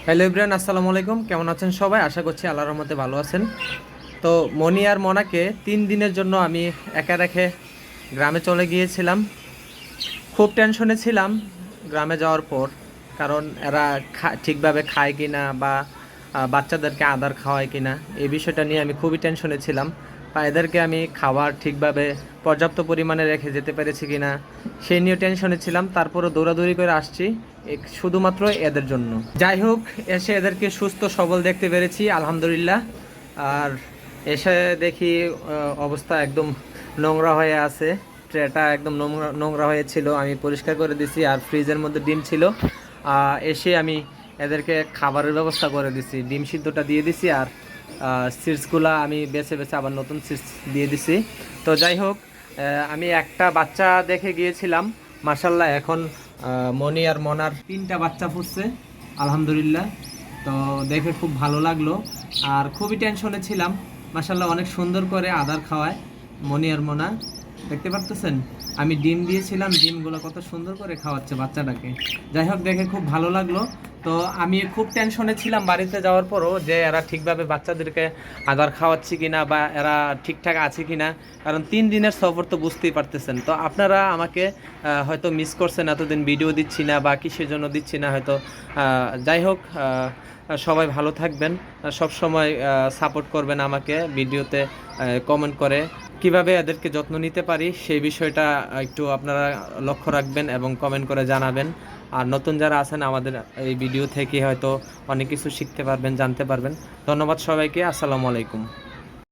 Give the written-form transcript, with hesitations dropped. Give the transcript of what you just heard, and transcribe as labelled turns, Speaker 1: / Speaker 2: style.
Speaker 1: Hello Ibran, আসসালামু আলাইকুম। কেমন আছেন সবাই? আশা করছি আল্লাহর রহমতে ভালো আছেন। তো মনি আর মনাকে 3 দিনের জন্য আমি একা রেখে গ্রামে চলে গিয়েছিলাম। খুব টেনশনে ছিলাম গ্রামে যাওয়ার পর, কারণ এরা ঠিকভাবে খায় কি না বা বাচ্চাদেরকে আদার খাওয়ায় কি না, এই বিষয়টা নিয়ে আমি খুবই টেনশনে ছিলাম। বা এদেরকে আমি খাবার ঠিকভাবে পর্যাপ্ত পরিমাণে রেখে যেতে পেরেছি কি না, সেই নিয়ে টেনশনে ছিলাম। তারপরও দৌড়াদৌড়ি করে আসছি শুধুমাত্র এদের জন্য। যাই হোক, এসে এদেরকে সুস্থ সবল দেখতে পেরেছি, আলহামদুলিল্লাহ। আর এসে দেখি অবস্থা একদম নোংরা হয়ে আছে। ট্রেটা একদম নোংরা নোংরা হয়েছিল, আমি পরিষ্কার করে দিছি। আর ফ্রিজের মধ্যে ডিম ছিল। এসে আমি এদেরকে খাবারের ব্যবস্থা করে দিছি, ডিম সিদ্ধটা দিয়ে দিছি। আর সিডসগুলা আমি বেছে বেছে আবার নতুন সিডস দিয়ে দিছি। তো যাই হোক, আমি একটা বাচ্চা দেখে গিয়েছিলাম, মার্শাল্লাহ এখন মনি আর মনার 3টা বাচ্চা ফুটছে, আলহামদুলিল্লাহ। তো দেখে খুব ভালো লাগলো। আর খুবই টেনশনে ছিলাম। মার্শাল্লাহ অনেক সুন্দর করে আদার খাওয়ায় মনি আর মোনা, দেখতে পারতেছেন। আমি ডিম দিয়েছিলাম, ডিমগুলো কত সুন্দর করে খাওয়াচ্ছে বাচ্চাটাকে। যাই হোক, দেখে খুব ভালো লাগলো। তো আমি খুব টেনশনে ছিলাম বাড়িতে যাওয়ার পরও, যে এরা ঠিকভাবে বাচ্চাদেরকে আদার খাওয়াচ্ছে কিনা বা এরা ঠিকঠাক আছে কিনা। কারণ 3 দিনের সফর তো বুঝতেই পারতেছেন। তো আপনারা আমাকে হয়তো মিস করছেন, এতদিন ভিডিও দিচ্ছি না বা কিসের জন্য দিচ্ছি না হয়তো। যাই হোক, সবাই ভালো থাকবেন, সব সময় সাপোর্ট করবেন আমাকে ভিডিওতে কমেন্ট করে। কিভাবে এদেরকে যত্ন নিতে পারি সেই বিষয়টা একটু আপনারা লক্ষ্য রাখবেন এবং কমেন্ট করে জানাবেন। আর নতুন যারা আছেন, আমাদের এই ভিডিও থেকে হয়তো অনেক কিছু শিখতে পারবেন, জানতে পারবেন। ধন্যবাদ সবাইকে। আসসালামু আলাইকুম।